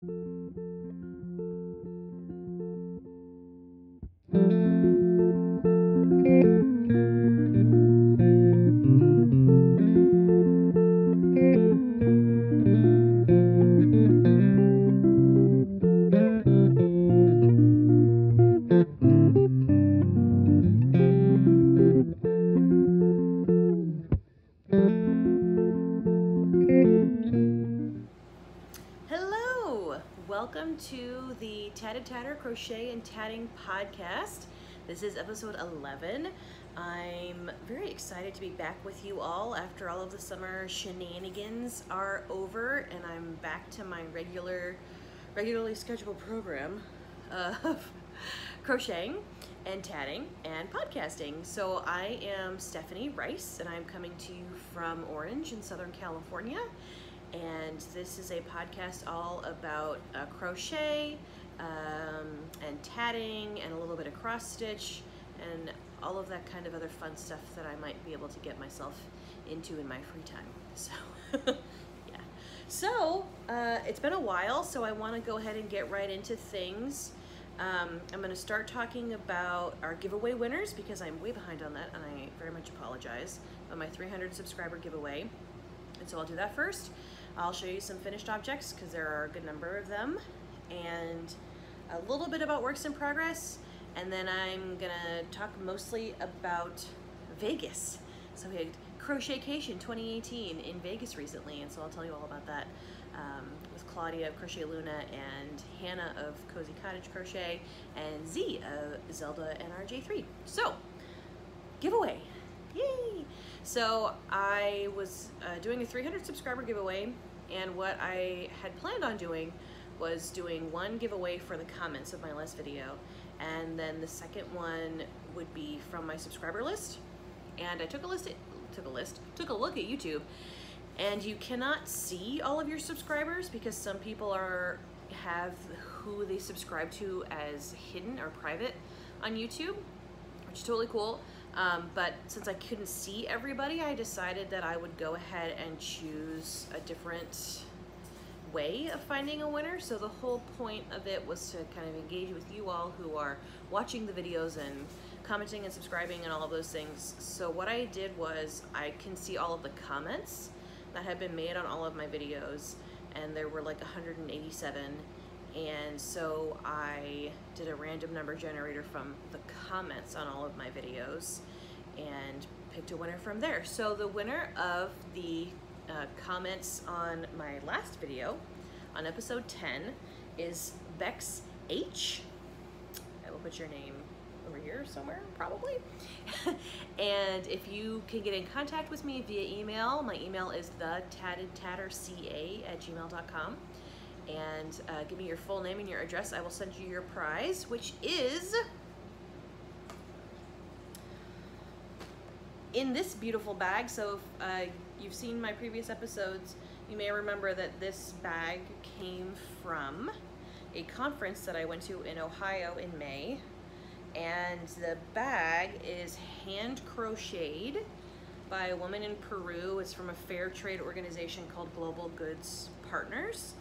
Hello! Welcome to the Tatted Tatter Crochet and Tatting Podcast. This is episode 11. I'm very excited to be back with you all after all of the summer shenanigans are over, and I'm back to my regularly scheduled program of crocheting and tatting and podcasting. So I am Stephanie Rice, and I'm coming to you from Orange in Southern California. And this is a podcast all about crochet and tatting and a little bit of cross stitch and all of that kind of other fun stuff that I might be able to get myself into in my free time. So yeah, so it's been a while, so I want to go ahead and get right into things. I'm going to start talking about our giveaway winners because I'm way behind on that, and I very much apologize, on my 300 subscriber giveaway. And so I'll do that first. I'll show you some finished objects because there are a good number of them, and a little bit about works in progress, and then I'm gonna talk mostly about Vegas. So we had Crochetcation 2018 in Vegas recently, and so I'll tell you all about that with Claudia of Crochet Luna and Hannah of Cozy Cottage Crochet and Z of Zelda NRJ3. So, giveaway. Yay! So I was doing a 300 subscriber giveaway, and what I had planned on doing was doing one giveaway for the comments of my last video, and then the second one would be from my subscriber list. And I took a look at YouTube, and you cannot see all of your subscribers because some people have who they subscribe to as hidden or private on YouTube, which is totally cool. But since I couldn't see everybody, I decided that I would go ahead and choose a different way of finding a winner. So the whole point of it was to kind of engage with you all who are watching the videos and commenting and subscribing and all of those things. So what I did was I can see all of the comments that have been made on all of my videos, and there were like 187. And so I did a random number generator from the comments on all of my videos and picked a winner from there. So the winner of the comments on my last video, on episode 10, is Bex H. I will put your name over here somewhere, probably. And if you can get in contact with me via email, my email is thetattedtatterca@gmail.com. And give me your full name and your address. I will send you your prize, which is in this beautiful bag. So if you've seen my previous episodes, you may remember that this bag came from a conference that I went to in Ohio in May. And the bag is hand crocheted by a woman in Peru. It's from a fair trade organization called Global Goods Partners.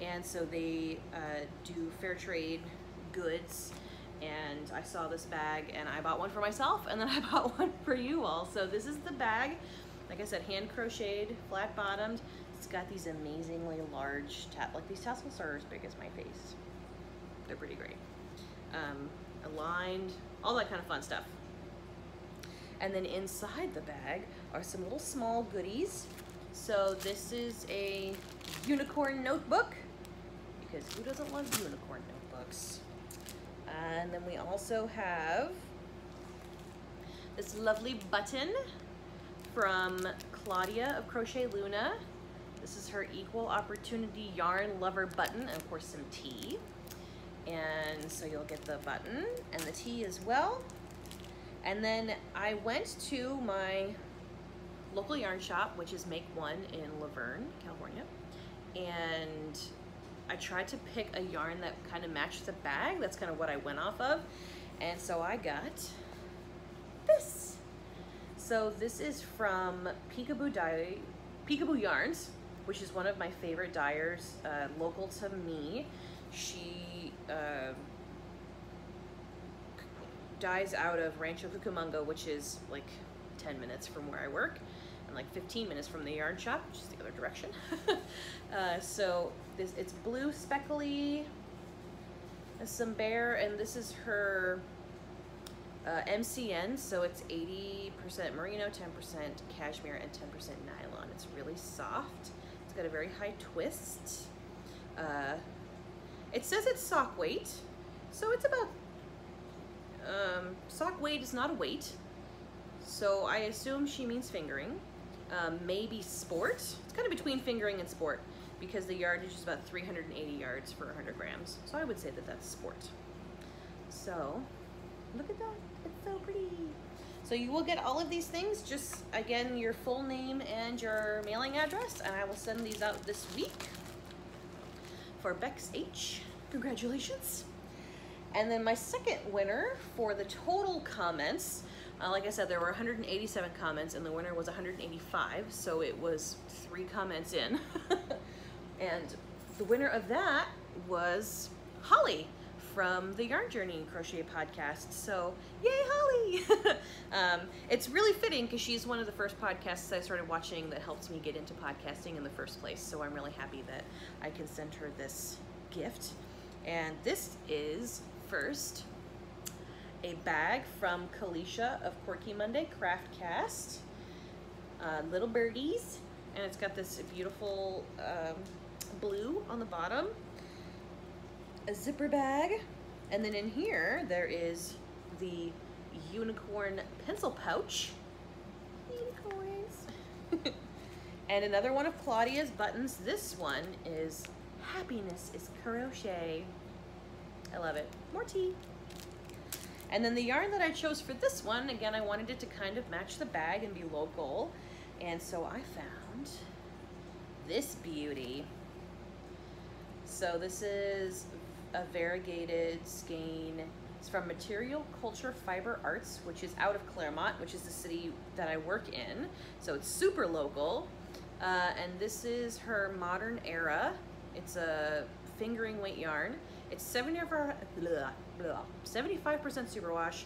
And so they do fair trade goods, and I saw this bag and I bought one for myself, and then I bought one for you all. So this is the bag, like I said, hand crocheted, flat bottomed. It's got these amazingly large, like these tassels are as big as my face. They're pretty great. Aligned, all that kind of fun stuff. And then inside the bag are some little small goodies. So this is a unicorn notebook, because who doesn't love unicorn notebooks? And then we also have this lovely button from Claudia of Crochet Luna. This is her Equal Opportunity Yarn Lover button, and of course some tea. And so you'll get the button and the tea as well. And then I went to my local yarn shop, which is Make One in Laverne, California, and I tried to pick a yarn that kind of matched the bag. That's kind of what I went off of. And so I got this. So this is from Peekaboo Yarns, which is one of my favorite dyers, local to me. She dyes out of Rancho Cucamonga, which is like 10 minutes from where I work, and like 15 minutes from the yarn shop, which is the other direction. So it's blue speckly, some bear, and this is her MCN, so it's 80% merino, 10% cashmere, and 10% nylon. It's really soft. It's got a very high twist. It says it's sock weight, so it's about, sock weight is not a weight, so I assume she means fingering. Maybe sport. It's kind of between fingering and sport, because the yard is just about 380 yards for 100 grams. So I would say that that's sport. So look at that, it's so pretty. So you will get all of these things, just again, your full name and your mailing address, and I will send these out this week for Bex H. Congratulations. And then my second winner for the total comments, like I said, there were 187 comments and the winner was 185, so it was 3 comments in. And the winner of that was Holly from the Yarn Journey Crochet Podcast. So yay, Holly! It's really fitting because she's one of the first podcasts I started watching that helped me get into podcasting in the first place. So I'm really happy that I can send her this gift. And this is first a bag from Kalisha of Quirky Monday Craft Cast, little birdies, and it's got this beautiful blue on the bottom, a zipper bag, and then in here there is the unicorn pencil pouch, unicorns, and another one of Claudia's buttons. This one is Happiness is Crochet. I love it. More tea. And then the yarn that I chose for this one, again, I wanted it to kind of match the bag and be local. And so I found this beauty. So this is a variegated skein. It's from Material Culture Fiber Arts, which is out of Claremont, which is the city that I work in. So it's super local. And this is her Modern Era. It's a fingering weight yarn. It's 75% superwash,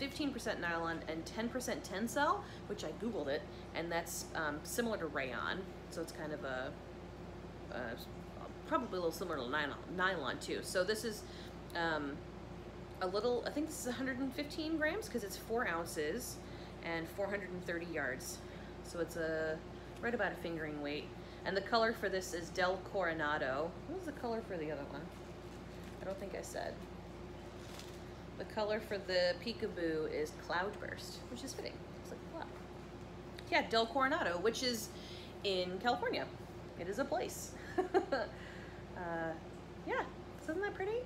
15% nylon, and 10% Tencel, which I Googled it, and that's similar to rayon. So it's kind of a probably a little similar to nylon too. So this is a little, I think this is 115 grams because it's 4 ounces and 430 yards. So it's right about a fingering weight. And the color for this is Del Coronado. What was the color for the other one? I don't think I said. The color for the Peekaboo is Cloudburst, which is fitting. It's like a cloud. Yeah, Del Coronado, which is in California. It is a place. Yeah, isn't that pretty?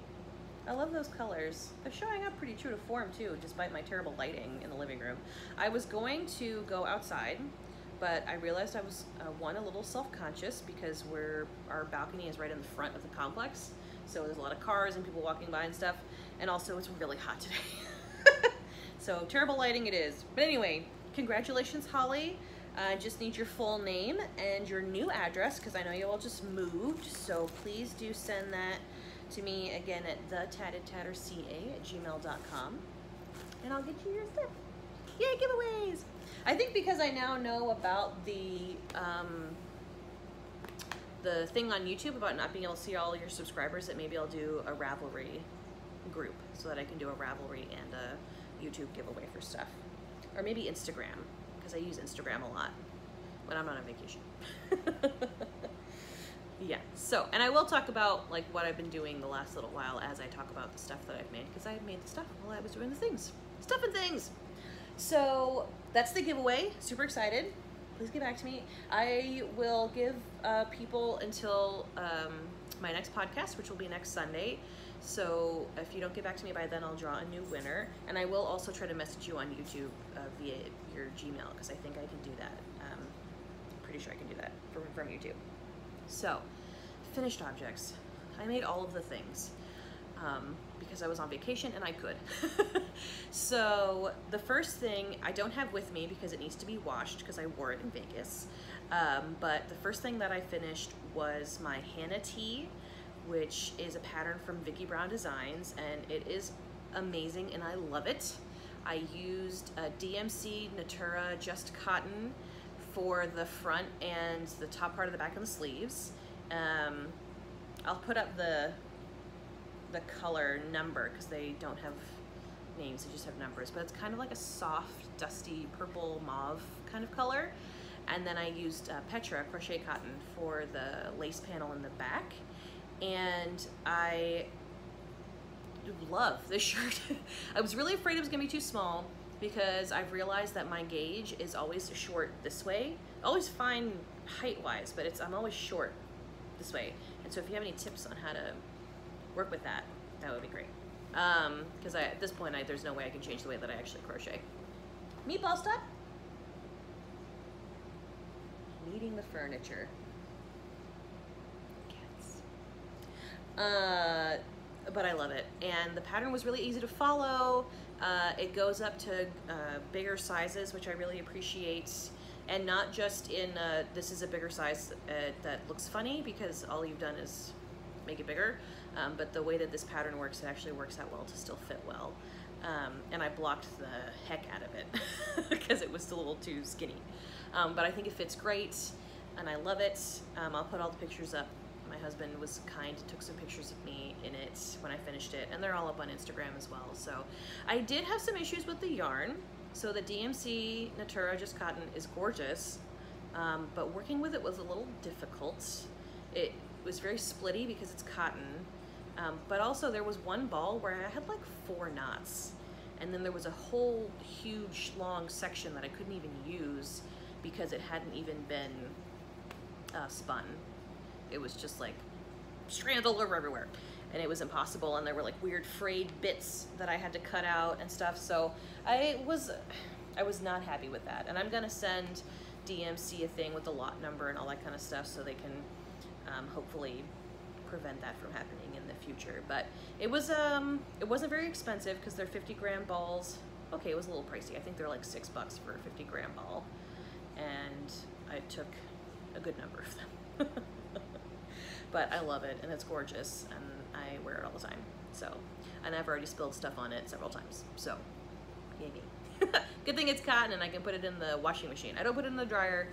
I love those colors. They're showing up pretty true to form too, despite my terrible lighting in the living room. I was going to go outside, but I realized I was, one, a little self-conscious because our balcony is right in the front of the complex. So there's a lot of cars and people walking by and stuff. And also it's really hot today. So terrible lighting it is. But anyway, congratulations, Holly. I just need your full name and your new address because I know you all just moved. So please do send that to me again at thetadedtatterca@gmail.com. And I'll get you your stuff. Yay, giveaways! I think because I now know about the thing on YouTube about not being able to see all your subscribers, that maybe I'll do a Ravelry group so that I can do a Ravelry and a YouTube giveaway for stuff. Or maybe Instagram, because I use Instagram a lot when I'm not on vacation. Yeah, so, and I will talk about like what I've been doing the last little while as I talk about the stuff that I've made, because I made the stuff while I was doing the things. Stuff and things! So, that's the giveaway. Super excited. Please get back to me. I will give people until my next podcast, which will be next Sunday. So if you don't get back to me by then, I'll draw a new winner. And I will also try to message you on YouTube via your Gmail, because I think I can do that. Pretty sure I can do that from YouTube. So, finished objects. I made all of the things. because I was on vacation and I could. So the first thing I don't have with me because it needs to be washed because I wore it in Vegas. But the first thing that I finished was my Hannah Tee, which is a pattern from Vicki Brown Designs, and it is amazing and I love it. I used a DMC Natura Just Cotton for the front and the top part of the back of the sleeves. I'll put up the color number because they don't have names, they just have numbers, but it's kind of like a soft, dusty purple mauve kind of color. And then I used Petra crochet cotton for the lace panel in the back. And I love this shirt. I was really afraid it was gonna be too small because I've realized that my gauge is always short this way. Always fine height-wise, but I'm always short this way. And so if you have any tips on how to work with that, that would be great. Because at this point, there's no way I can change the way that I actually crochet. Meatball, stop! Kneading the furniture. But I love it, and the pattern was really easy to follow. It goes up to bigger sizes, which I really appreciate, and not just in this is a bigger size that looks funny because all you've done is make it bigger, but the way that this pattern works, it actually works out well to still fit well. And I blocked the heck out of it because it was a little too skinny, but I think it fits great and I love it. I'll put all the pictures up. My husband was kind and took some pictures of me in it when I finished it, and they're all up on Instagram as well. So I did have some issues with the yarn. So the DMC Natura Just Cotton is gorgeous, but working with it was a little difficult. It was very splitty because it's cotton, but also there was one ball where I had like 4 knots, and then there was a whole huge long section that I couldn't even use because it hadn't even been spun. It was just like strands all over everywhere, and it was impossible, and there were like weird frayed bits that I had to cut out and stuff. So I was not happy with that, and I'm gonna send DMC a thing with the lot number and all that kind of stuff so they can hopefully prevent that from happening in the future. But it wasn't very expensive because they're 50-gram balls. Okay, it was a little pricey. I think they're like $6 for a 50-gram ball, and I took a good number of them. But I love it, and it's gorgeous, and I wear it all the time. So, and I've already spilled stuff on it several times. So, yay me. Good thing it's cotton, and I can put it in the washing machine. I don't put it in the dryer,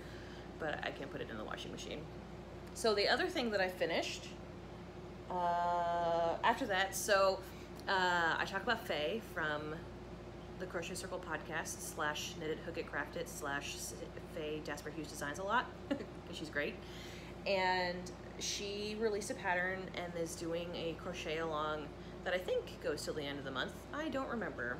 but I can put it in the washing machine. So the other thing that I finished after that, so I talk about Faye from the Crochet Circle podcast / Knit It, Hook It, Craft It / Faye Jasper Hughes Designs a lot because she's great. And she released a pattern and is doing a crochet along that I think goes till the end of the month. I don't remember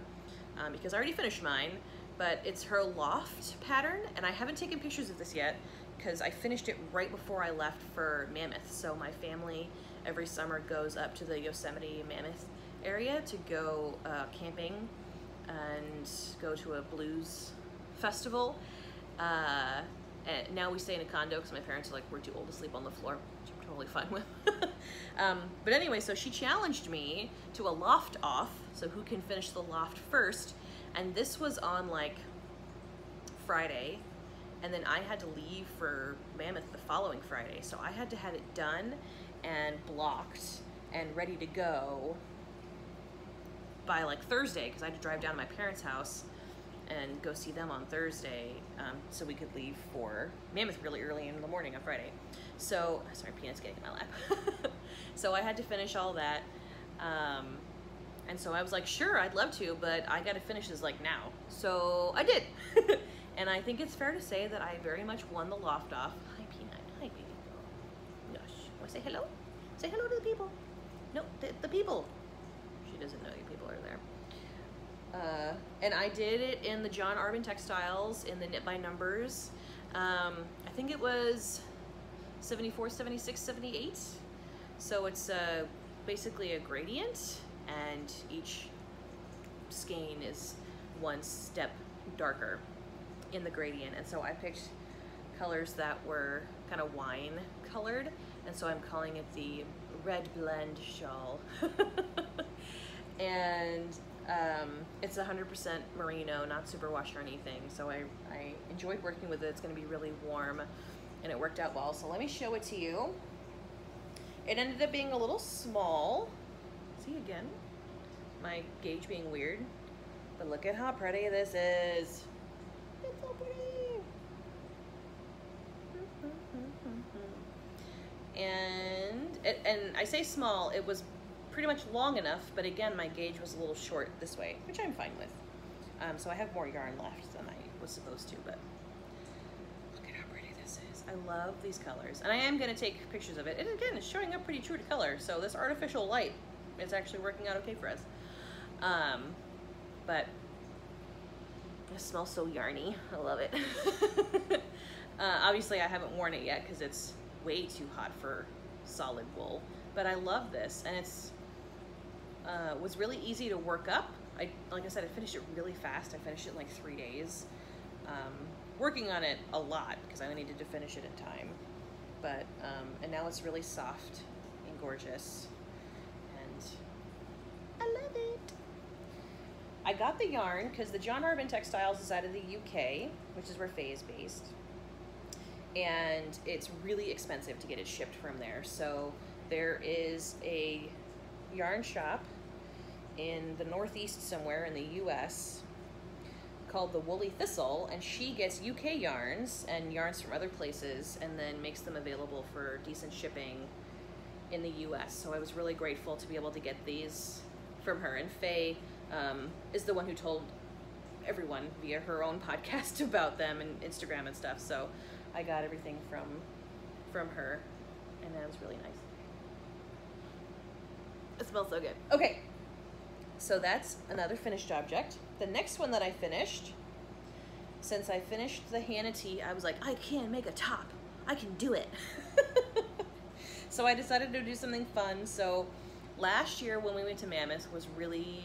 because I already finished mine, but it's her loft pattern, and I haven't taken pictures of this yet because I finished it right before I left for Mammoth. So my family every summer goes up to the Yosemite Mammoth area to go camping and go to a blues festival. And now we stay in a condo because my parents are like, we're too old to sleep on the floor, which I'm totally fine with. But anyway, so she challenged me to a loft off, so who can finish the loft first, and this was on like Friday, and then I had to leave for Mammoth the following Friday, so I had to have it done and blocked and ready to go by like Thursday because I had to drive down to my parents' house and go see them on Thursday, so we could leave for Mammoth really early in the morning on Friday. So, sorry, Peanut's getting in my lap. So I had to finish all that, and so I was like, sure, I'd love to, but I gotta finish this like now. So I did, and I think it's fair to say that I very much won the loft off. Hi, Peanut. Hi, baby girl. Gosh, wanna say hello? Say hello to the people. No, the people. She doesn't know you people are there. And I did it in the John Arbin Textiles in the Knit by Numbers. I think it was 74, 76, 78. So it's basically a gradient, and each skein is one step darker in the gradient. And so I picked colors that were kind of wine colored, and so I'm calling it the Red Blend Shawl. and it's 100% merino, not superwash or anything. So I enjoyed working with it. It's going to be really warm, and it worked out well. So let me show it to you. It ended up being a little small. See, again, my gauge being weird, but look at how pretty this is. It's so pretty. And I say small, it was pretty much long enough, but again, my gauge was a little short this way, which I'm fine with. So I have more yarn left than I was supposed to, but look at how pretty this is. I love these colors, and I am going to take pictures of it. And again, it's showing up pretty true to color, so this artificial light is actually working out okay for us. But it smells so yarny. I love it. Obviously, I haven't worn it yet because it's way too hot for solid wool, but I love this, and it's was really easy to work up. Like I said, I finished it really fast. I finished it in like 3 days. Working on it a lot because I needed to finish it in time, but and now it's really soft and gorgeous, and I love it. I got the yarn because the John Arbin Textiles is out of the UK, which is where Faye is based, and it's really expensive to get it shipped from there. So there is a yarn shop in the Northeast somewhere in the US called the Woolly Thistle, and she gets UK yarns and yarns from other places and then makes them available for decent shipping in the US. So I was really grateful to be able to get these from her, and Faye is the one who told everyone via her own podcast about them and Instagram and stuff. So I got everything from her, and that was really nice. It smells so good. Okay, so that's another finished object. The next one that I finished, since I finished the Hannah tee, I was like, I can make a top. I can do it. So I decided to do something fun. So last year when we went to Mammoth was really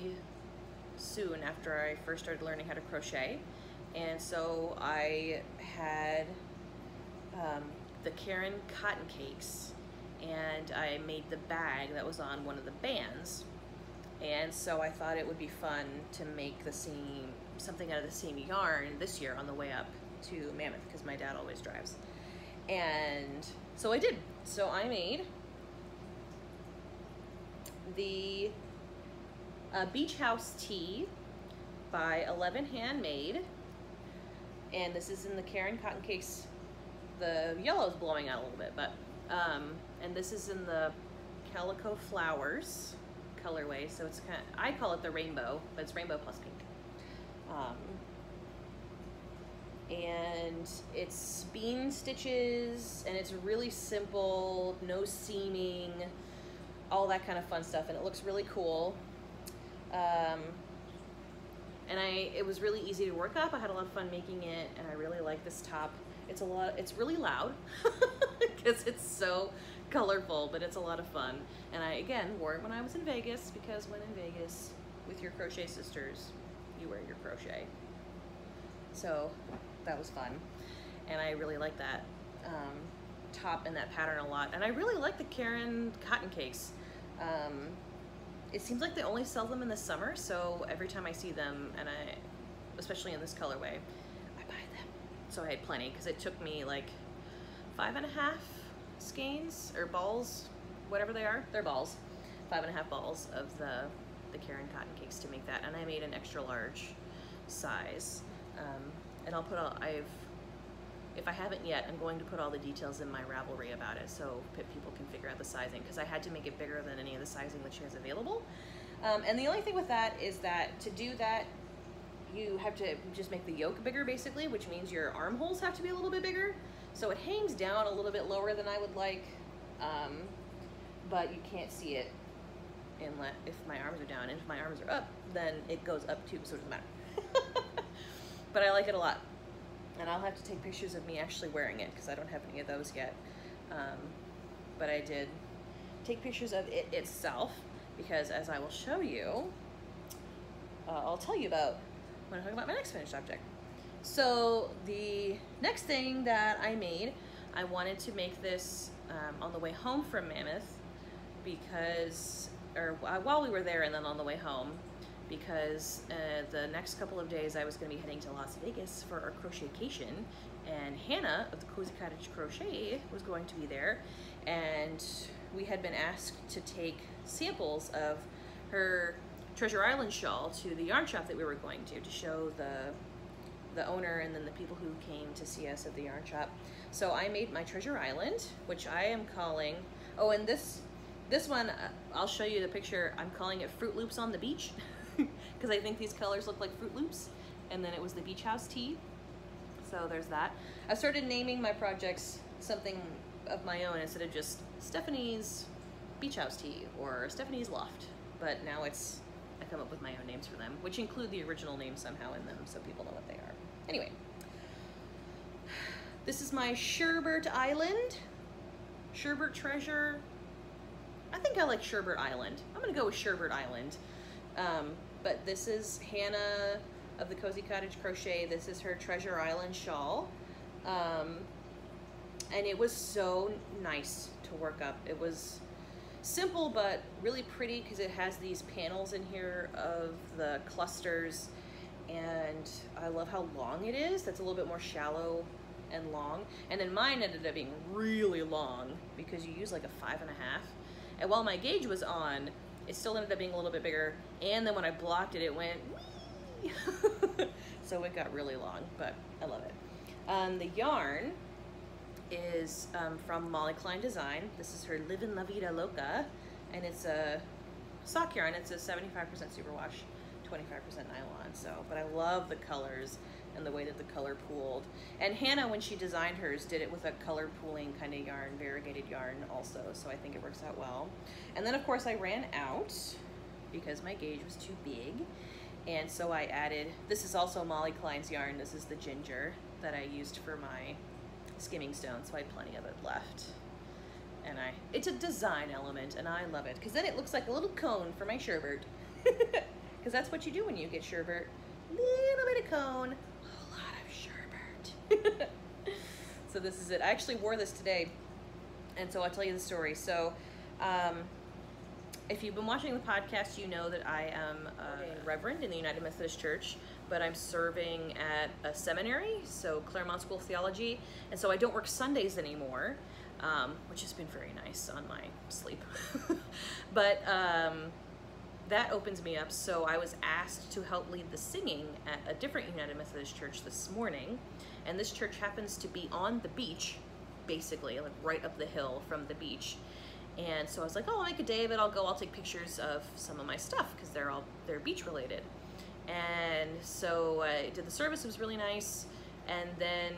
soon after I first started learning how to crochet. And so I had the Caron cotton cakes, and I made the bag that was on one of the bands. And so I thought it would be fun to make something out of the same yarn this year on the way up to Mammoth, because my dad always drives. And so I did. So I made the Beach House tee by 11 Handmade, and this is in the Caron cotton cakes. The yellow is blowing out a little bit, but and this is in the Calico Flowers colorway, so it's kind of, I call it the rainbow, but it's rainbow plus pink. And it's bean stitches, and it's really simple, no seaming, all that kind of fun stuff, and it looks really cool. And it was really easy to work up. I had a lot of fun making it, and I really like this top. It's really loud because it's so colorful, but it's a lot of fun. And I, again, wore it when I was in Vegas, because when in Vegas with your crochet sisters, you wear your crochet. So that was fun. And I really like that top and that pattern a lot. And I really like the Caron cotton cakes. It seems like they only sell them in the summer, so every time I see them, and especially in this colorway, I buy them. So I had plenty, because it took me like 5.5 skeins, or balls, whatever they are. They're balls. 5.5 balls of the Caron cotton cakes to make that, and I made an extra large size. And I'll put if I haven't yet, I'm going to put all the details in my Ravelry about it, so people can figure out the sizing, because I had to make it bigger than any of the sizing that she has available. And the only thing with that is that to do that, you have to just make the yoke bigger, basically, which means your armholes have to be a little bit bigger. So it hangs down a little bit lower than I would like, but you can't see it if my arms are down. And if my arms are up, then it goes up too, so it doesn't matter. But I like it a lot. And I'll have to take pictures of me actually wearing it, because I don't have any of those yet. But I did take pictures of it itself, because as I will show you, I'll tell you about when I talk about my next finished object. So the next thing that I made, I wanted to make this on the way home from Mammoth, because or while we were there and then on the way home, because the next couple of days I was going to be heading to Las Vegas for our crochetcation, and Hannah of the Cozy Cottage Crochet was going to be there, and we had been asked to take samples of her Treasure Island shawl to the yarn shop that we were going to show the owner and then the people who came to see us at the yarn shop. So I made my Treasure Island, which I am calling, oh, and this one, I'll show you the picture, I'm calling it Fruit Loops on the Beach, because I think these colors look like Fruit Loops, and then it was the Beach House tee, so there's that. I started naming my projects something of my own instead of just Stephanie's Beach House tee or Stephanie's Loft, but now I come up with my own names for them, which include the original name somehow in them so people know what they are. Anyway, this is my Sherbert Island, Sherbert Treasure. I think I like Sherbert Island. I'm gonna go with Sherbert Island. But this is Hannah of the Cozy Cottage Crochet. This is her Treasure Island shawl. And it was so nice to work up. It was simple, but really pretty because it has these panels in here of the clusters, and I love how long it is. That's a little bit more shallow and long. And then mine ended up being really long because you use like a 5.5. And while my gauge was on, it still ended up being a little bit bigger. And then when I blocked it, it went whee! So it got really long, but I love it. The yarn is from Molly Klein Design. This is her Livin' La Vida Loca, and it's a sock yarn. It's a 75% superwash, 25% nylon. So, but I love the colors and the way that the color pooled. And Hannah, when she designed hers, did it with a color pooling kind of yarn, variegated yarn also, so I think it works out well. And then of course I ran out because my gauge was too big, and so I added, this is also Molly Klein's yarn. This is the ginger that I used for my skimming stone, so I had plenty of it left. And it's a design element, and I love it, because then it looks like a little cone for my sherbet. Because that's what you do when you get sherbet. Little bit of cone, a lot of sherbet. So this is it. I actually wore this today, and so I'll tell you the story. So if you've been watching the podcast, you know that I am a reverend in the United Methodist Church, but I'm serving at a seminary, so Claremont School of Theology, and so I don't work Sundays anymore, which has been very nice on my sleep. But that opens me up, so I was asked to help lead the singing at a different United Methodist church this morning, and this church happens to be on the beach, basically, like right up the hill from the beach. And so I was like, oh, I'll make a day of it, I'll take pictures of some of my stuff, because they're beach related. And so I did the service, it was really nice, and then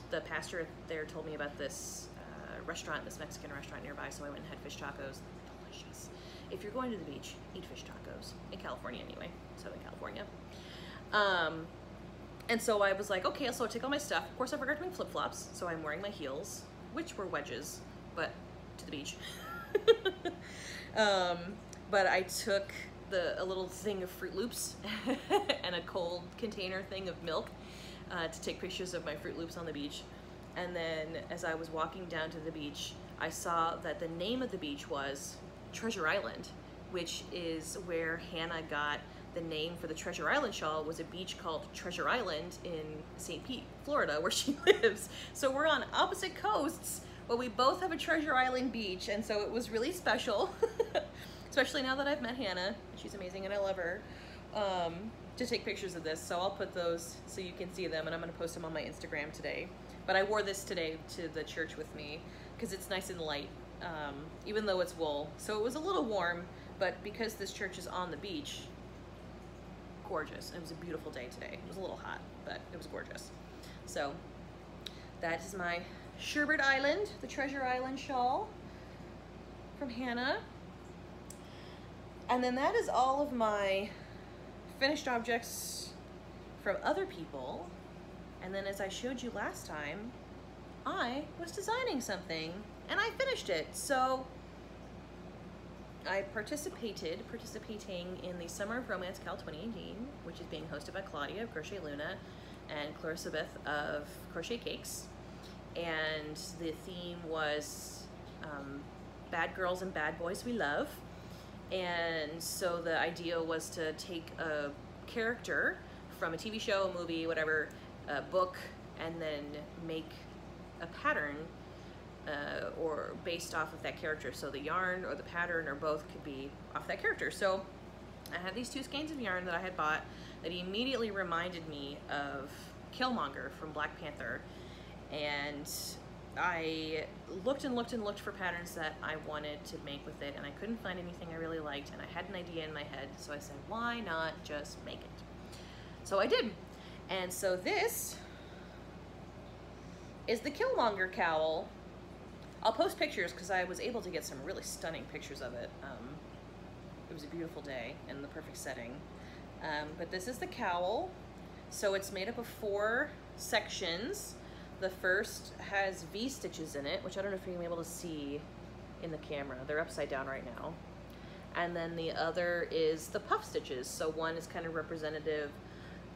the pastor there told me about this restaurant, this Mexican restaurant nearby, so I went and had fish tacos. Delicious. If you're going to the beach, eat fish tacos. In California anyway, Southern California. And so I was like, okay, so I'll take all my stuff. Of course I forgot to bring flip-flops, so I'm wearing my heels, which were wedges, but to the beach. But I took a little thing of Fruit Loops and a cold container thing of milk to take pictures of my Fruit Loops on the beach. And then as I was walking down to the beach, I saw that the name of the beach was Treasure Island, which is where Hannah got the name for the Treasure Island shawl. Was a beach called Treasure Island in St. Pete, Florida, where she lives. So we're on opposite coasts, but we both have a Treasure Island beach, and so it was really special, especially now that I've met Hannah. She's amazing and I love her, to take pictures of this. So I'll put those so you can see them, and I'm gonna post them on my Instagram today. But I wore this today to the church with me because it's nice and light, even though it's wool. So it was a little warm, but because this church is on the beach, gorgeous. It was a beautiful day today. It was a little hot, but it was gorgeous. So that is my Sherbet Island, the Treasure Island shawl from Hannah. And then that is all of my finished objects from other people. And then as I showed you last time, I was designing something and I finished it. So I participating in the Summer of Romance Cal 2018, which is being hosted by Claudia of Crochet Luna and Clarissa Beth of Crochet Cakes. And the theme was bad girls and bad boys we love. And so the idea was to take a character from a TV show, a movie, whatever, a book, and then make a pattern or based off of that character. So the yarn or the pattern or both could be off that character. So I had these 2 skeins of yarn that I had bought that immediately reminded me of Killmonger from Black Panther. And I looked and looked and looked for patterns that I wanted to make with it, and I couldn't find anything I really liked, and I had an idea in my head, so I said, why not just make it? So I did. And so this is the Killmonger cowl. I'll post pictures because I was able to get some really stunning pictures of it. It was a beautiful day and the perfect setting. But this is the cowl. So it's made up of 4 sections. The first has V stitches in it, which I don't know if you're gonna be able to see in the camera. They're upside down right now. And then the other is the puff stitches. So one is kind of representative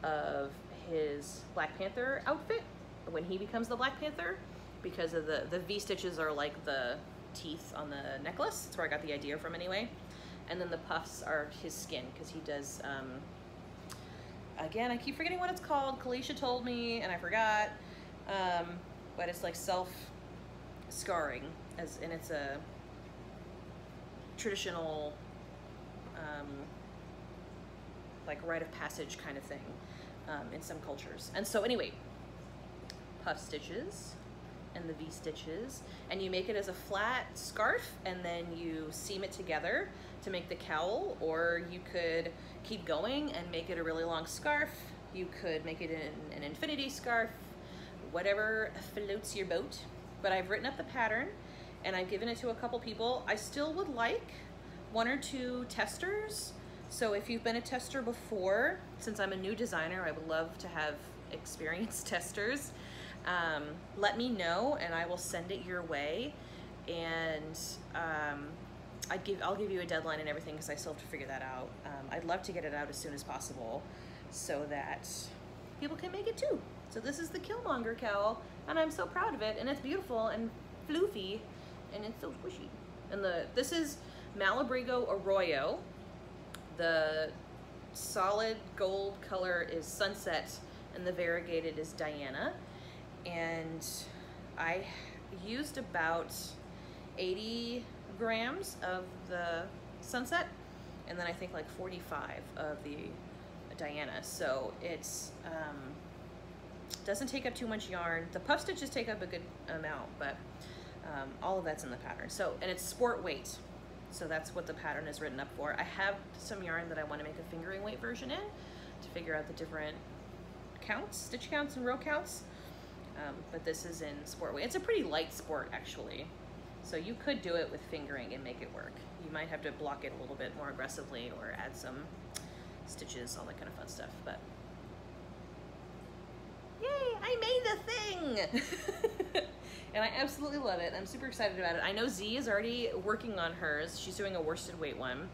of his Black Panther outfit when he becomes the Black Panther, because of the V stitches are like the teeth on the necklace. That's where I got the idea from anyway. And then the puffs are his skin, because he does, again, I keep forgetting what it's called. Kalisha told me and I forgot. But it's like self-scarring, and it's a traditional, like rite of passage kind of thing in some cultures. And so anyway, puff stitches and the V stitches, and you make it as a flat scarf, and then you seam it together to make the cowl, or you could keep going and make it a really long scarf. You could make it an infinity scarf, whatever floats your boat. But I've written up the pattern and I've given it to a couple people. I still would like 1 or 2 testers. So if you've been a tester before, since I'm a new designer, I would love to have experienced testers. Let me know and I will send it your way. And I'll give you a deadline and everything, because I still have to figure that out. I'd love to get it out as soon as possible so that people can make it too. So this is the Killmonger cowl, and I'm so proud of it, and it's beautiful and floofy, and it's so squishy. And this is Malabrigo Arroyo. The solid gold color is Sunset, and the variegated is Diana. And I used about 80 grams of the Sunset, and then I think like 45 of the Diana. So it's doesn't take up too much yarn. The puff stitches take up a good amount, but all of that's in the pattern. So, and it's sport weight. So that's what the pattern is written up for. I have some yarn that I want to make a fingering weight version in to figure out the different counts, stitch counts and row counts. But this is in sport weight. It's a pretty light sport actually. So you could do it with fingering and make it work. You might have to block it a little bit more aggressively or add some stitches, all that kind of fun stuff, but yay, I made the thing! And I absolutely love it. I'm super excited about it. I know Z is already working on hers. She's doing a worsted weight one.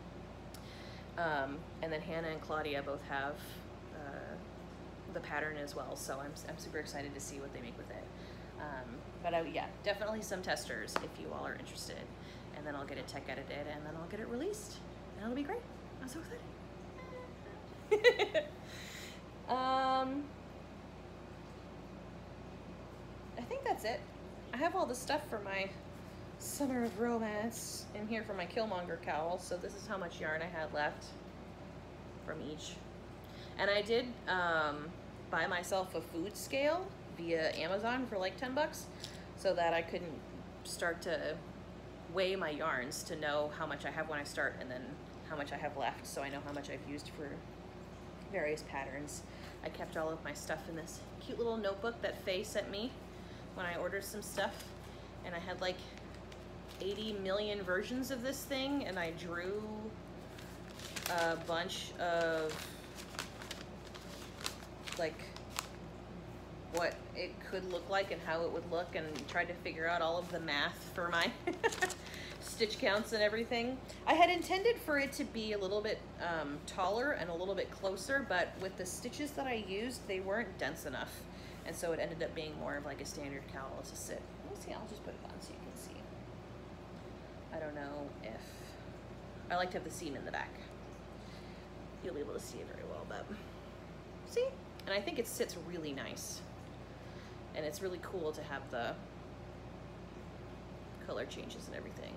And then Hannah and Claudia both have the pattern as well, so I'm super excited to see what they make with it. But yeah, definitely some testers if you all are interested. And then I'll get it tech edited, and then I'll get it released. And it'll be great. I'm so excited. I think that's it. I have all the stuff for my Summer of Romance in here for my Killmonger cowl, so this is how much yarn I had left from each. And I did buy myself a food scale via Amazon for like 10 bucks so that I couldn't start to weigh my yarns to know how much I have when I start and then how much I have left, so I know how much I've used for various patterns. I kept all of my stuff in this cute little notebook that Faye sent me when I ordered some stuff, and I had like 80 million versions of this thing, and I drew a bunch of like what it could look like and how it would look, and tried to figure out all of the math for my stitch counts and everything. I had intended for it to be a little bit taller and a little bit closer, but with the stitches that I used, they weren't dense enough. And so it ended up being more of like a standard cowl to sit. Let me see, I'll just put it on so you can see. I don't know if, I like to have the seam in the back. You'll be able to see it very well, but see? And I think it sits really nice. And it's really cool to have the color changes and everything.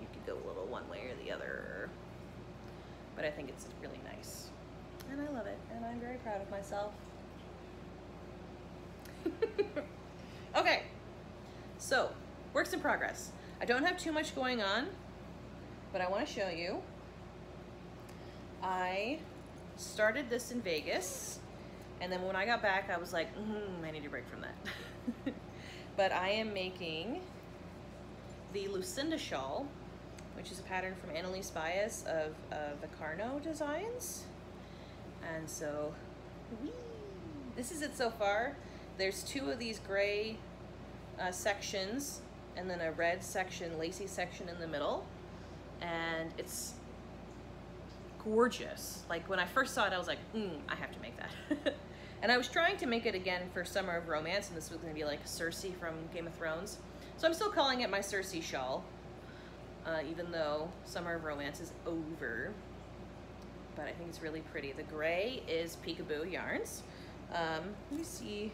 You could go a little one way or the other, but I think it's really nice. And I love it, and I'm very proud of myself. Okay, so works in progress. I don't have too much going on, but I want to show you. I started this in Vegas, and then when I got back, I was like, I need a break from that. But I am making the Lucinda shawl, which is a pattern from Annalise Bias of the Carno Designs. And so, whee! This is it so far. There's 2 of these gray sections, and then a red section, lacy section in the middle. And it's gorgeous. Like when I first saw it, I was like, I have to make that. And I was trying to make it again for Summer of Romance, and this was gonna be like Cersei from Game of Thrones. So I'm still calling it my Cersei shawl, even though Summer of Romance is over. But I think it's really pretty. The gray is Peekaboo Yarns. Let me see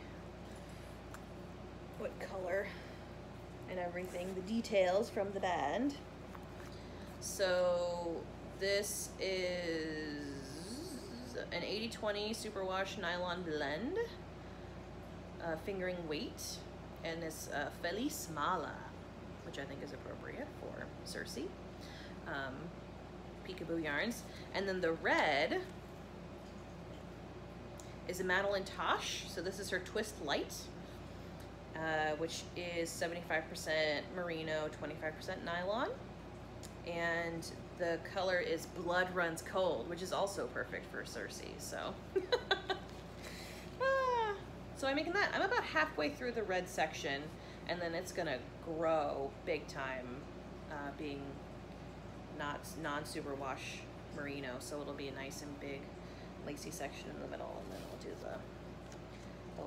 what color and everything, the details from the band. So this is an 80/20 superwash nylon blend, fingering weight, and it's Feliz Mala, which I think is appropriate for Cersei. Peekaboo Yarns. And then the red is a Madeline Tosh. So this is her Twist Light, which is 75% merino, 25% nylon. And the color is Blood Runs Cold, which is also perfect for Cersei, so. So I'm making that. I'm about halfway through the red section, and then it's gonna grow big time, being not non-superwash merino, so it'll be a nice and big lacy section in the middle, and then we'll do the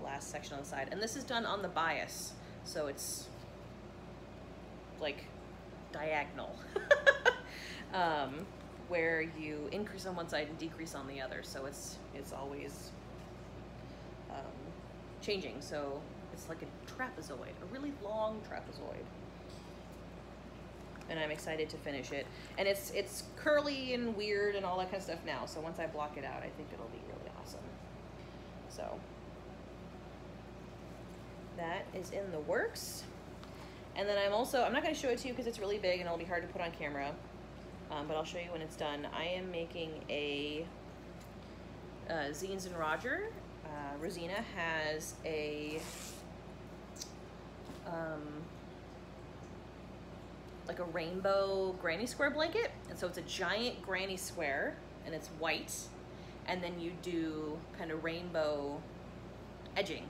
last section on the side. And this is done on the bias, so it's like diagonal, where you increase on one side and decrease on the other, so it's always changing. So it's like a trapezoid, a really long trapezoid. And I'm excited to finish it. And it's curly and weird and all that kind of stuff now. So once I block it out, I think it'll be really awesome. So that is in the works. And then I'm not gonna show it to you because it's really big and it'll be hard to put on camera, but I'll show you when it's done. I am making a Zines and Roger. Rosina has a like a rainbow granny square blanket, and so it's a giant granny square and it's white, and then you do kind of rainbow edging.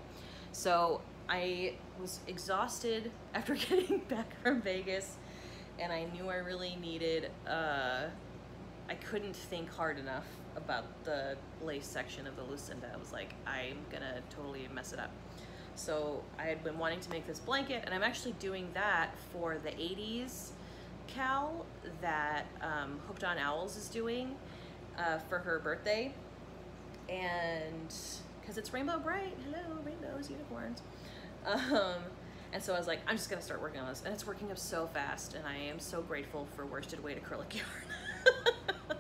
So I was exhausted after getting back from Vegas, and I knew I really needed, I couldn't think hard enough about the lace section of the Lucinda. I was like, I'm gonna totally mess it up. So I had been wanting to make this blanket, and I'm actually doing that for the 80s Cal that Hooked on Owls is doing for her birthday. And because it's rainbow bright, hello, rainbows, unicorns. And so I was like, I'm just gonna start working on this, and it's working up so fast, and I am so grateful for Worsted Weight acrylic yarn.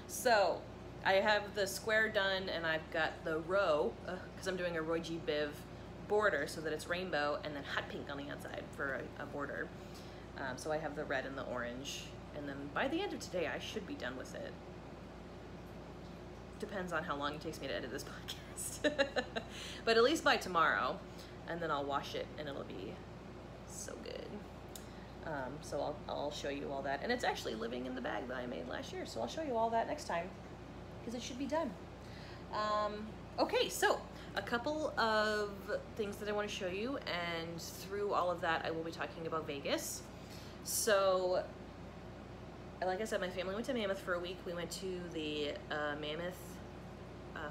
So I have the square done, and I've got the row, because I'm doing a Roy G. Biv border so that it's rainbow, and then hot pink on the outside for a border. So I have the red and the orange, and then by the end of today, I should be done with it. Depends on how long it takes me to edit this podcast. But at least by tomorrow, and then I'll wash it, and it'll be so good. So I'll show you all that. And it's actually living in the bag that I made last year, so I'll show you all that next time, because it should be done. Okay, so a couple of things that I want to show you, and through all of that, I will be talking about Vegas. So, like I said, my family went to Mammoth for a week. We went to the Mammoth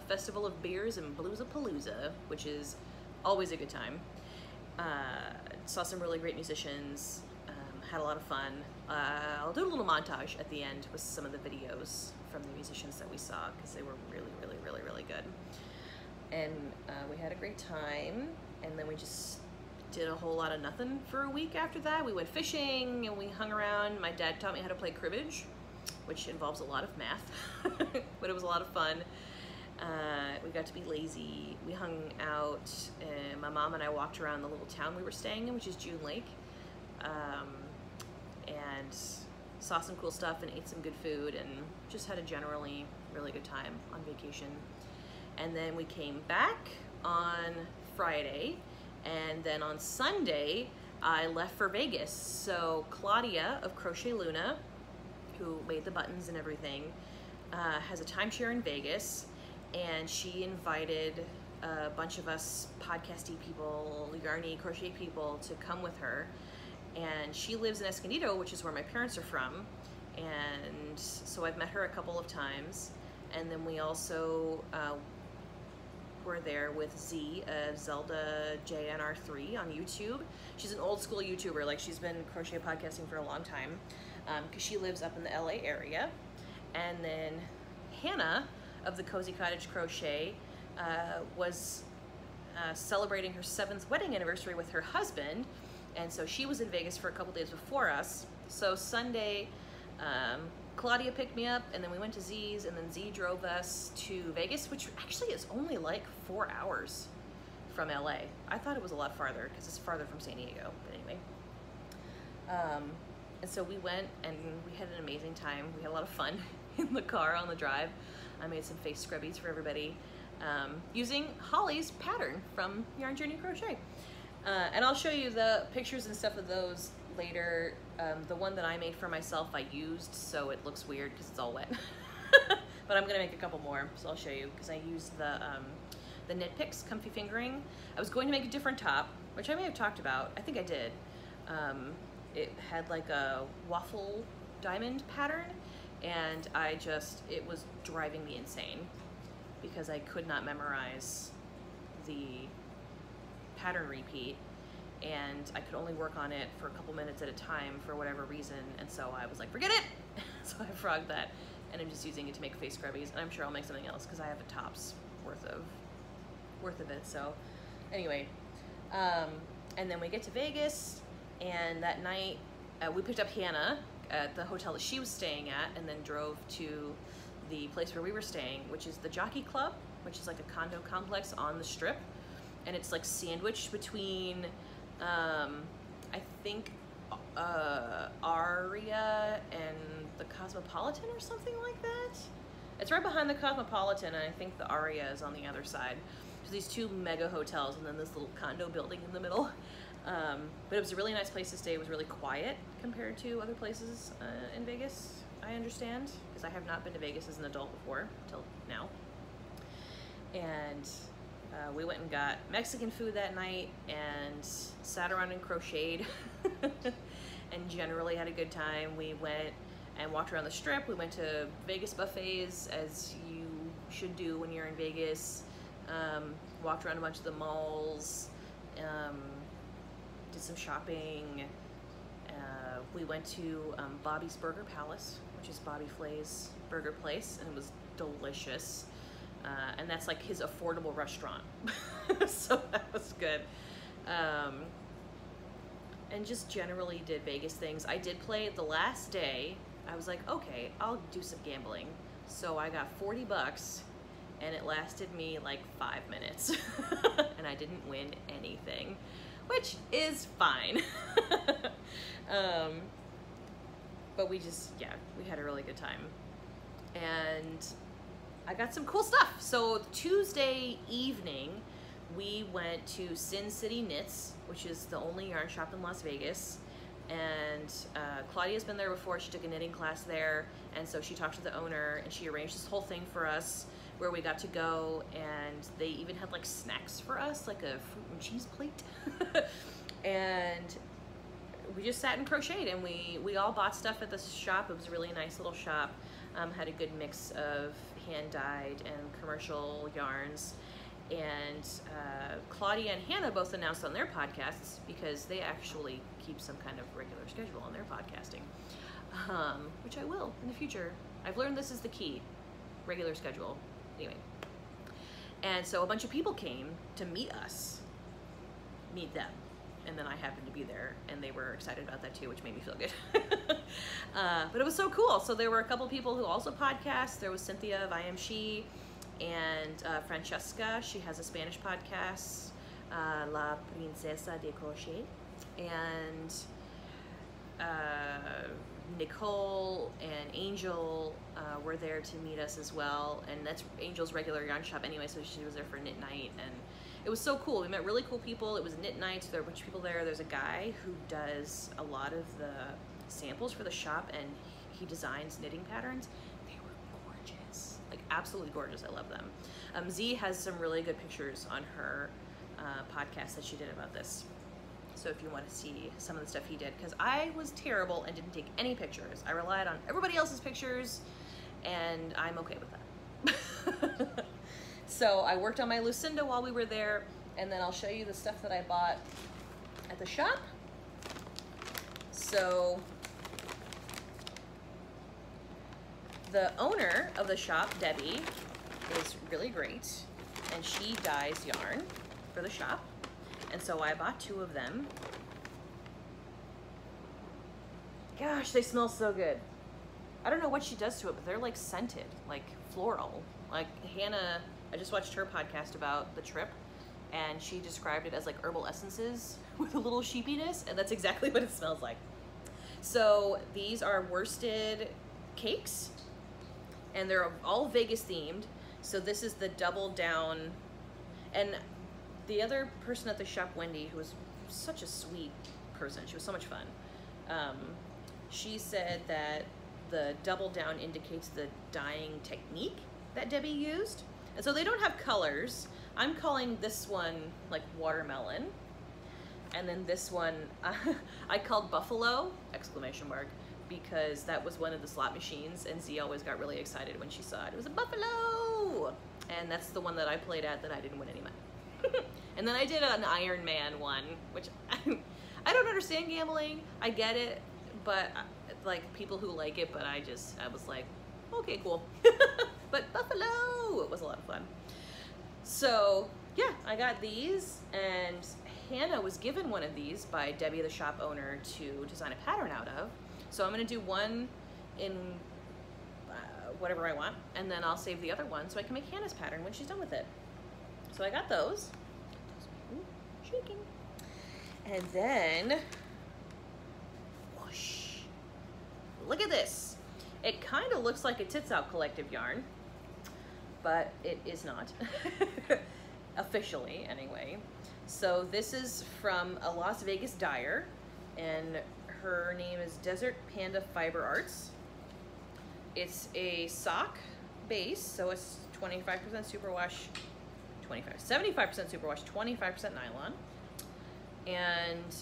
Festival of Beers and Bluesapalooza, which is always a good time. Saw some really great musicians, had a lot of fun, I'll do a little montage at the end with some of the videos from the musicians that we saw, because they were really good. And we had a great time, and then we just did a whole lot of nothing for a week after that. We went fishing and we hung around. My dad taught me how to play cribbage, which involves a lot of math, but it was a lot of fun. We got to be lazy. We hung out, and my mom and I walked around the little town we were staying in, which is June Lake, and saw some cool stuff and ate some good food and just had a generally really good time on vacation. And then we came back on Friday, and then on Sunday I left for Vegas. So Claudia of Crochet Luna, who made the buttons and everything, has a timeshare in Vegas, and she invited a bunch of us podcasty people, yarny crochet people, to come with her. And she lives in Escondido, which is where my parents are from, and so I've met her a couple of times. And then we also were there with Z of Zelda JNR3 on YouTube. She's an old school YouTuber, like she's been crochet podcasting for a long time, because she lives up in the LA area. And then Hannah of the Cozy Cottage Crochet was celebrating her 7th wedding anniversary with her husband, and so she was in Vegas for a couple days before us. So Sunday, Claudia picked me up, and then we went to Z's, and then Z drove us to Vegas, which actually is only like 4 hours from LA. I thought it was a lot farther because it's farther from San Diego, but anyway. And so we went and we had an amazing time. We had a lot of fun in the car on the drive. I made some face scrubbies for everybody using Holly's pattern from Yarn Journey Crochet. And I'll show you the pictures and stuff of those later. The one that I made for myself I used, so it looks weird because it's all wet. But I'm gonna make a couple more, so I'll show you, because I used the Knit Picks Comfy Fingering. I was going to make a different top, which I may have talked about. I think I did. It had like a waffle diamond pattern, and it was driving me insane because I could not memorize the pattern repeat, and I could only work on it for a couple minutes at a time for whatever reason, and so I was like, forget it! So I frogged that, and I'm just using it to make face scrubbies, and I'm sure I'll make something else because I have a top's worth of it. So anyway, and then we get to Vegas, and that night we picked up Hannah at the hotel that she was staying at, and then drove to the place where we were staying, which is the Jockey Club, which is like a condo complex on the Strip, and it's like sandwiched between I think Aria and the Cosmopolitan or something like that. It's right behind the Cosmopolitan, and I think the Aria is on the other side. There's these two mega hotels and then this little condo building in the middle. But it was a really nice place to stay. It was really quiet compared to other places in Vegas, I understand, because I have not been to Vegas as an adult before, till now. And we went and got Mexican food that night and sat around and crocheted and generally had a good time. We went and walked around the Strip. We went to Vegas buffets, as you should do when you're in Vegas. Walked around a bunch of the malls, did some shopping. We went to Bobby's Burger Palace, which is Bobby Flay's burger place, and it was delicious. And that's like his affordable restaurant. So that was good. And just generally did Vegas things. I did play the last day. I was like, okay, I'll do some gambling. So I got $40 and it lasted me like 5 minutes. And I didn't win anything, which is fine. But we had a really good time. And I got some cool stuff. So Tuesday evening, we went to Sin City Knits, which is the only yarn shop in Las Vegas. And Claudia's been there before. She took a knitting class there, and so she talked to the owner, and she arranged this whole thing for us where we got to go, and they even had like snacks for us, like a fruit and cheese plate. And we just sat and crocheted, and we all bought stuff at this shop. It was a really nice little shop. Had a good mix of hand-dyed and commercial yarns. And Claudia and Hannah both announced on their podcasts, because they actually keep some kind of regular schedule on their podcasting, which I will in the future. I've learned this is the key, regular schedule. Anyway. And so a bunch of people came to meet them. And then I happened to be there, and they were excited about that too, which made me feel good. But it was so cool. So there were a couple people who also podcast. There was Cynthia of I Am She, and Francesca. She has a Spanish podcast, La Princesa de Crochet. And Nicole and Angel were there to meet us as well. And that's Angel's regular yarn shop anyway, so she was there for knit night. And it was so cool. We met really cool people. It was knit night, so there were a bunch of people there. There's a guy who does a lot of the samples for the shop, and he designs knitting patterns. They were gorgeous, like absolutely gorgeous. I love them. Z has some really good pictures on her podcast that she did about this. So if you want to see some of the stuff he did, because I was terrible and didn't take any pictures. I relied on everybody else's pictures, and I'm okay with that. So I worked on my Lucinda while we were there, and then I'll show you the stuff that I bought at the shop. So the owner of the shop, Debbie, is really great, and she dyes yarn for the shop. And so I bought 2 of them. Gosh, they smell so good. I don't know what she does to it, but they're like scented, like floral. Like Hannah, I just watched her podcast about the trip, and she described it as like herbal essences with a little sheepiness, and that's exactly what it smells like. So these are worsted cakes, and they're all Vegas themed. So this is the double down, and the other person at the shop, Wendy, who was such a sweet person, she was so much fun, she said that the double down indicates the dyeing technique that Debbie used. And so they don't have colors. I'm calling this one like watermelon. And then this one, I called Buffalo, ! Because that was one of the slot machines, and Z always got really excited when she saw it. It was a buffalo! And that's the one that I played at that I didn't win any money. And then I did an Iron Man one, which I don't understand gambling. I get it, but like people who like it, but I was like, okay, cool. But buffalo, it was a lot of fun. So yeah, I got these, and Hannah was given one of these by Debbie, the shop owner, to design a pattern out of. So I'm gonna do one in whatever I want, and then I'll save the other one so I can make Hannah's pattern when she's done with it. So I got those. Ooh, shaking. And then, whoosh, look at this. It kind of looks like a Tits Out Collective yarn, but it is not, officially anyway. So this is from a Las Vegas dyer, and her name is Desert Panda Fiber Arts. It's a sock base, so it's 25% superwash, 75% superwash, 25% nylon. And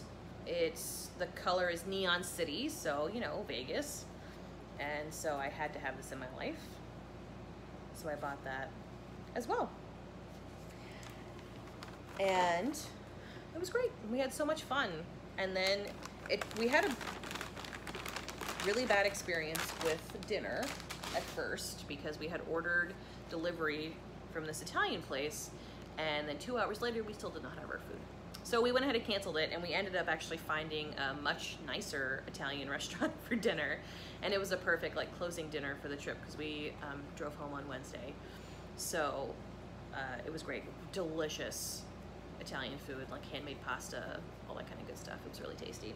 the color is Neon City, so, you know, Vegas. And so I had to have this in my life. So I bought that as well. And it was great. We had so much fun. And then we had a really bad experience with dinner at first, because we had ordered delivery from this Italian place, and then 2 hours later we still did not have our food. So we went ahead and canceled it, and we ended up actually finding a much nicer Italian restaurant for dinner, and it was a perfect like closing dinner for the trip, because we drove home on Wednesday. So it was great. Delicious Italian food, like handmade pasta, all that kind of good stuff. It was really tasty.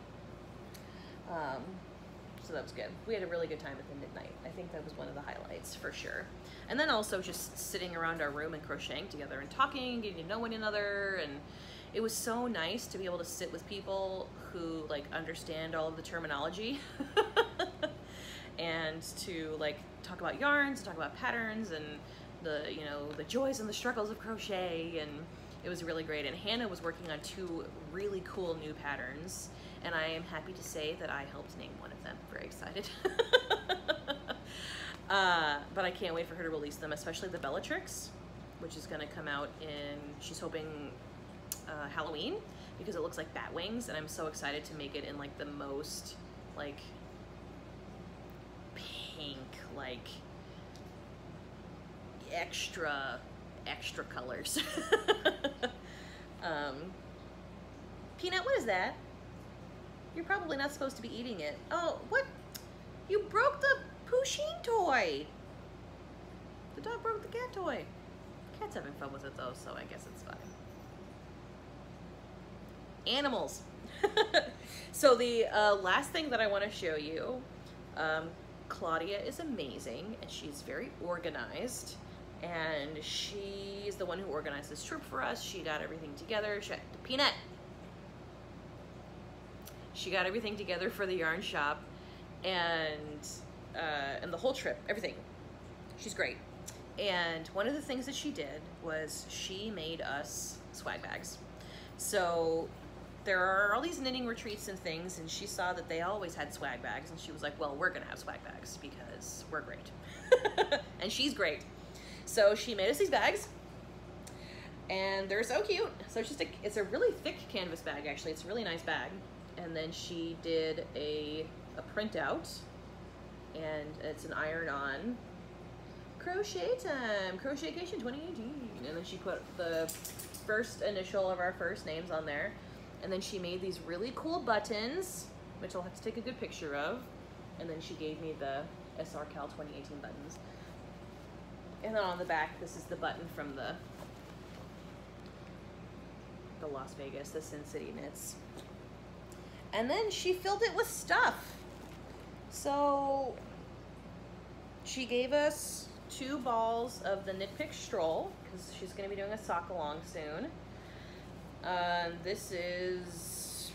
So that was good. We had a really good time at the midnight. I think that was one of the highlights for sure. And then also just sitting around our room and crocheting together and talking, getting to know one another, and it was so nice to be able to sit with people who like understand all of the terminology and to like talk about yarns, talk about patterns, and the, you know, the joys and the struggles of crochet. And it was really great. And Hannah was working on 2 really cool new patterns, and I am happy to say that I helped name one of them. Very excited. But I can't wait for her to release them, especially the Bellatrix. which is gonna come out in, she's hoping, Halloween, because it looks like bat wings, and I'm so excited to make it in like the most like pink, like extra colors. Peanut, what is that? You're probably not supposed to be eating it. Oh, what? You broke the Pusheen toy. The dog broke the cat toy. Cat's having fun with it though, so I guess it's fine. Animals. So the last thing that I want to show you, Claudia is amazing, and she's very organized, and she's the one who organized this trip for us. She got everything together. Peanut. She got everything together for the yarn shop, and the whole trip, everything. She's great. And one of the things that she did was she made us swag bags. So there are all these knitting retreats and things, and she saw that they always had swag bags, and she was like, well, we're gonna have swag bags because we're great. And she's great. So she made us these bags, and they're so cute. So it's a really thick canvas bag, actually. It's a really nice bag. And then she did a printout, and it's an iron-on crochet time, Crochetcation 2018. And then she put the first initial of our first names on there. And then she made these really cool buttons, which I'll have to take a good picture of. And then she gave me the SR Cal 2018 buttons. And then on the back, this is the button from the Las Vegas, the Sin City Knits. And then she filled it with stuff. So she gave us 2 balls of the Knit Pick Stroll, because she's going to be doing a sock along soon. This is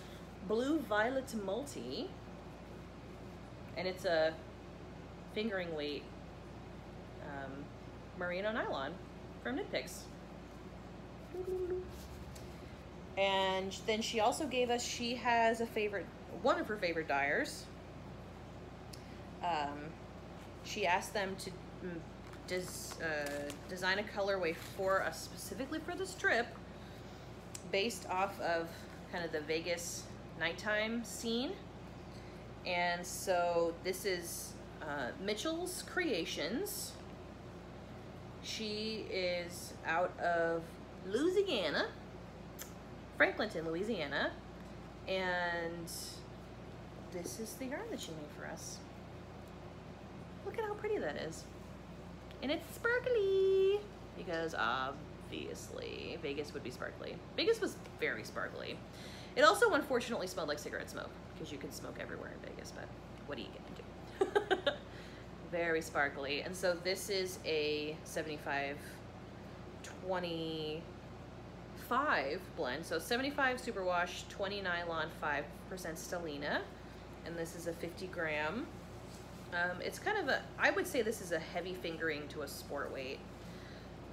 Blue Violet Multi, and it's a fingering weight merino nylon from Knit Picks. And then she also gave us, she has one of her favorite dyers. She asked them to design a colorway for us specifically for this trip, based off of kind of the Vegas nighttime scene. And so this is Mitchell's Creations. She is out of Louisiana, Franklinton, Louisiana, and this is the yarn that she made for us. Look at how pretty that is. And it's sparkly, because obviously Vegas would be sparkly. Vegas was very sparkly. It also unfortunately smelled like cigarette smoke, because you can smoke everywhere in Vegas, but what are you gonna do? Very sparkly. And so this is a 75-25 blend. So 75 superwash, 20 nylon, 5% stellina. And this is a 50 gram. It's kind of I would say this is a heavy fingering to a sport weight.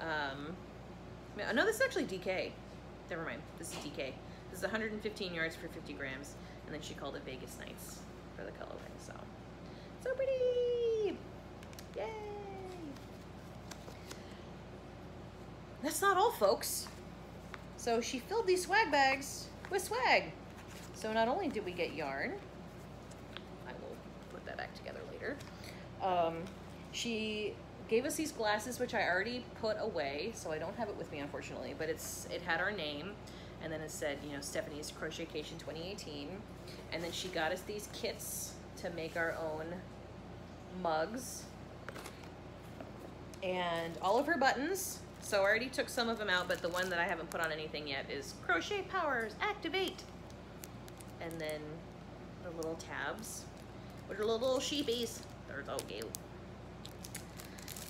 No, this is actually DK. Never mind, this is DK. This is 115 yards for 50 grams. And then she called it Vegas Nights for the colorway, so pretty! Yay! That's not all, folks. So she filled these swag bags with swag. So not only did we get yarn, I will put that back together later. She gave us these glasses, which I already put away, so I don't have it with me, unfortunately, but it had our name, and then it said, you know, Stephanie's Crochetcation 2018. And then she got us these kits to make our own mugs. And all of her buttons, so I already took some of them out, but the one that I haven't put on anything yet is Crochet Powers Activate. And then the little tabs, which are little sheepies. They're so cute.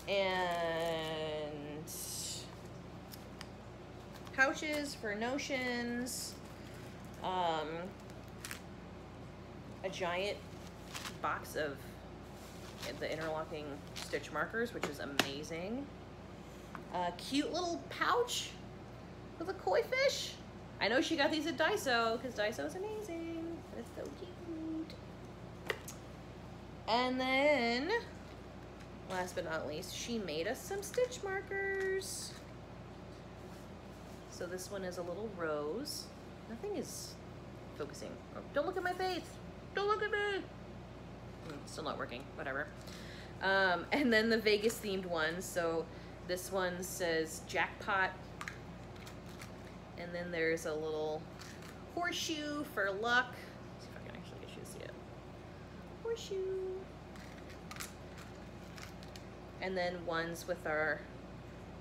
And pouches for notions. A giant box of the interlocking stitch markers, which is amazing. A cute little pouch with a koi fish. I know she got these at Daiso, because Daiso is amazing. It's so cute. And then, last but not least, she made us some stitch markers. So this one is a little rose. Nothing is focusing. Oh, don't look at my face. Don't look at me. Still not working, whatever. And then the Vegas themed ones. So this one says jackpot. And then there's a little horseshoe for luck. Let's see if I can actually get you to see it. Horseshoe. And then ones with our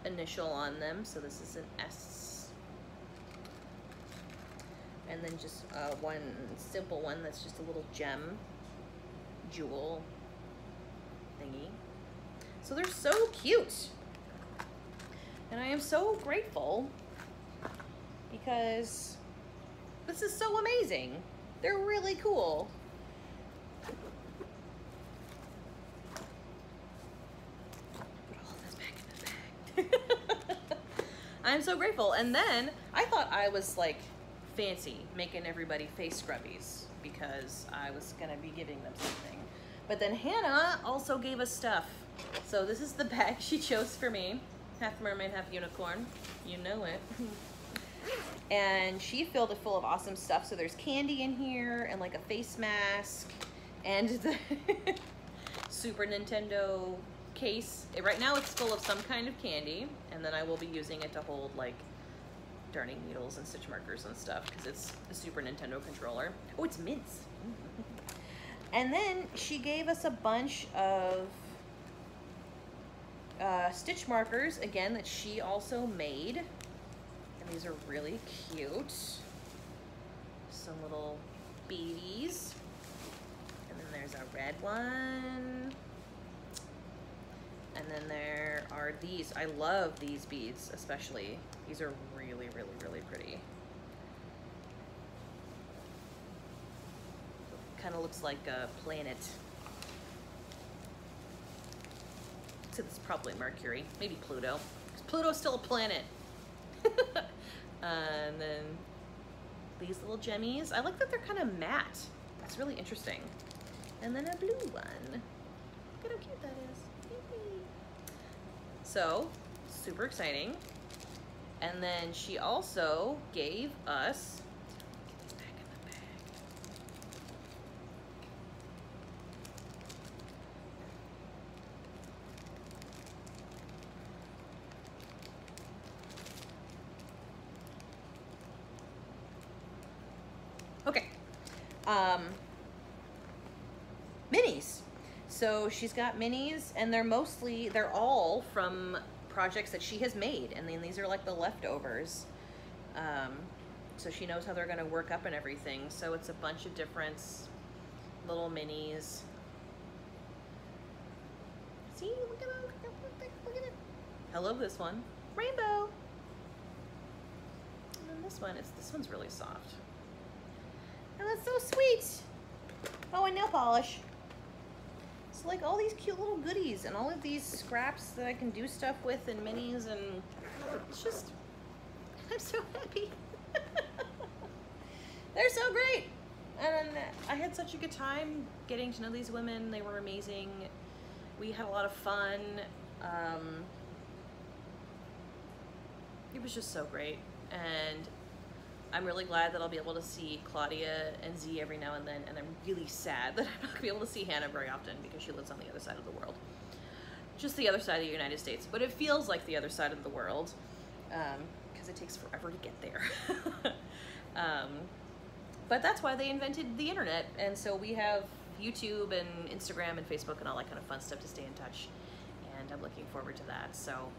initial on them. So this is an S. And then just one simple one that's just a little gem, jewel thingy. So they're so cute. And I am so grateful because this is so amazing. They're really cool. Put all this back in the bag. I'm so grateful. And then I thought I was like fancy making everybody face scrubbies because I was gonna be giving them something. But then Hannah also gave us stuff. So this is the bag she chose for me. Half mermaid, half unicorn. You know it. And she filled it full of awesome stuff. So there's candy in here and like a face mask and the Super Nintendo case. Right now it's full of some kind of candy, and then I will be using it to hold like darning needles and stitch markers and stuff because it's a Super Nintendo controller. Oh, it's mints. And then she gave us a bunch of stitch markers, again, that she also made. And these are really cute. Some little beadies. And then there's a red one. And then there are these. I love these beads, especially. These are really, really, really pretty. Kind of looks like a planet. So this is probably Mercury, maybe Pluto. Because Pluto's still a planet. And then these little gemmies. I like that they're kind of matte. That's really interesting. And then a blue one. Look at how cute that is. So, super exciting. And then she also gave us minis. So she's got minis, and they're all from projects that she has made, and then these are like the leftovers. So she knows how they're gonna work up and everything. So it's a bunch of different little minis. See, look at it. I love this one. Rainbow. And then this one's really soft. And that's so sweet. Oh, and nail polish. So like all these cute little goodies and all of these scraps that I can do stuff with and minis, and it's just, I'm so happy. They're so great. And I had such a good time getting to know these women. They were amazing. We had a lot of fun. It was just so great. And I'm really glad that I'll be able to see Claudia and Z every now and then, and I'm really sad that I'm not gonna be able to see Hannah very often because she lives on the other side of the world. Just the other side of the United States, but it feels like the other side of the world because it takes forever to get there. But that's why they invented the internet, and so we have YouTube and Instagram and Facebook and all that kind of fun stuff to stay in touch, and I'm looking forward to that. So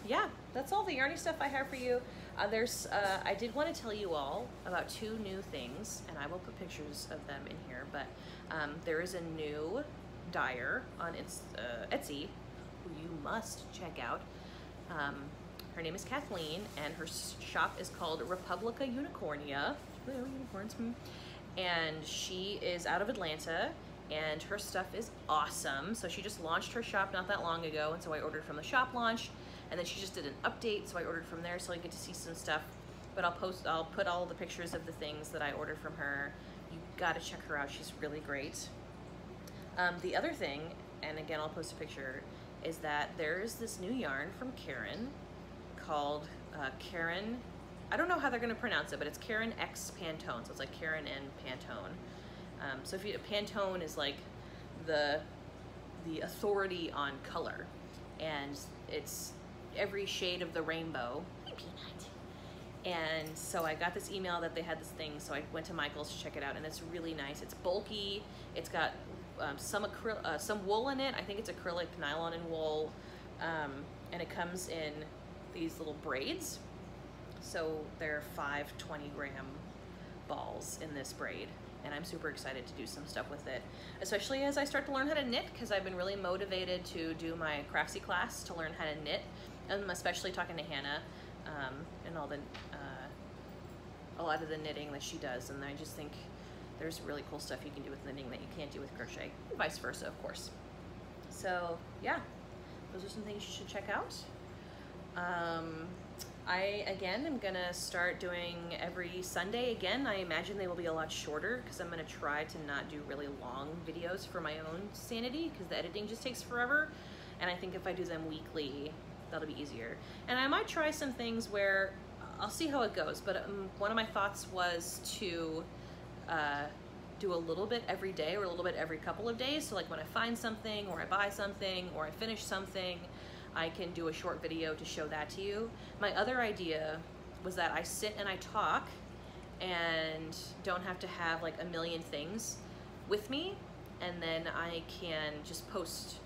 yeah, that's all the Yarny stuff I have for you. I did want to tell you all about 2 new things, and I will put pictures of them in here, but there is a new dyer on Etsy who you must check out. Her name is Kathleen, and her shop is called Republica Unicornia. Unicorns. And she is out of Atlanta, and her stuff is awesome. So she just launched her shop not that long ago, and so I ordered from the shop launch. And then she just did an update, so I ordered from there, so I get to see some stuff. But I'll put all the pictures of the things that I ordered from her. You gotta check her out, she's really great. The other thing, and again I'll post a picture, is that there's this new yarn from Karen called Karen. I don't know how they're going to pronounce it, but it's Karen X Pantone. So it's like Karen and Pantone. So if you, Pantone is like the authority on color, and it's every shade of the rainbow. And so I got this email that they had this thing, so I went to Michael's to check it out, and it's really nice. It's bulky. It's got some wool in it. I think it's acrylic, nylon, and wool, and it comes in these little braids. So there are 5 20-gram balls in this braid, and I'm super excited to do some stuff with it, especially as I start to learn how to knit, because I've been really motivated to do my Craftsy class to learn how to knit. I'm especially talking to Hannah and all the a lot of the knitting that she does, and I just think there's really cool stuff you can do with knitting that you can't do with crochet, and vice versa, of course. So yeah, those are some things you should check out. I, again, am gonna start doing every Sunday again. I imagine they will be a lot shorter, because I'm gonna try to not do really long videos for my own sanity, because the editing just takes forever. And I think if I do them weekly, that'll be easier. And I might try some things where I'll see how it goes, but one of my thoughts was to do a little bit every day or a little bit every couple of days. So like when I find something, or I buy something, or I finish something, I can do a short video to show that to you. My other idea was that I sit and I talk and don't have to have like a million things with me, and then I can just post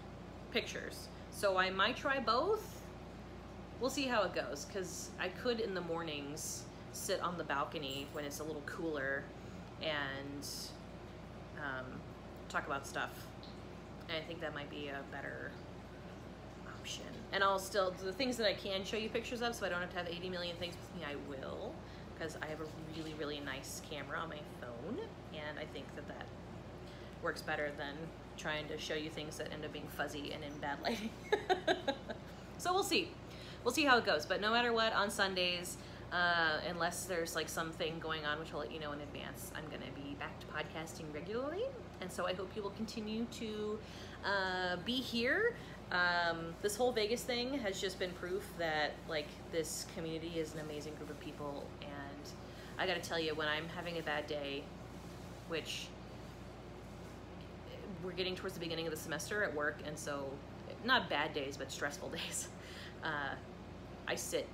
pictures. So I might try both. We'll see how it goes, because I could in the mornings sit on the balcony when it's a little cooler and talk about stuff. And I think that might be a better option. And I'll still, the things that I can show you pictures of, so I don't have to have 80 million things with me, I will, because I have a really, really nice camera on my phone, and I think that that works better than trying to show you things that end up being fuzzy and in bad lighting. So we'll see. We'll see how it goes, but no matter what, on Sundays, unless there's like something going on, which I'll let you know in advance, I'm gonna be back to podcasting regularly, and so I hope you will continue to be here. This whole Vegas thing has just been proof that like this community is an amazing group of people, and I gotta tell you, when I'm having a bad day, which we're getting towards the beginning of the semester at work, and so not bad days, but stressful days, I sit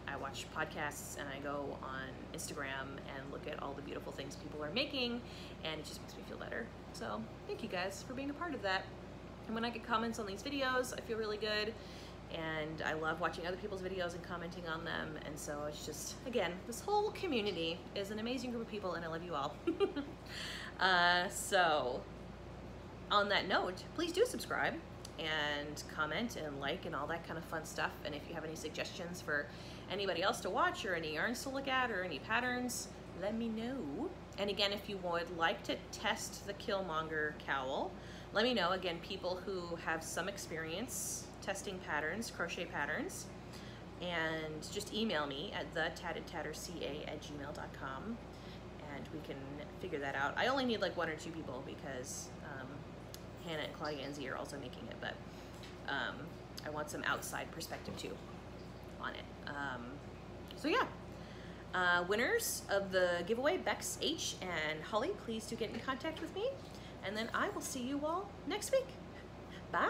I watch podcasts, and I go on Instagram and look at all the beautiful things people are making, and it just makes me feel better. So thank you guys for being a part of that. And when I get comments on these videos, I feel really good, and I love watching other people's videos and commenting on them. And so it's just, again, this whole community is an amazing group of people, and I love you all. So on that note, please do subscribe and comment and like and all that kind of fun stuff. And if you have any suggestions for anybody else to watch, or any yarns to look at, or any patterns, let me know. And again, if you would like to test the Killmonger cowl, let me know. Again, people who have some experience testing patterns, crochet patterns, and just email me at thetattedtatterca@gmail.com, and we can figure that out. I only need like 1 or 2 people, because Hannah and Claudia and Z are also making it, but I want some outside perspective too on it. So yeah, winners of the giveaway, Bex H and Holly, please do get in contact with me, and then I will see you all next week. Bye.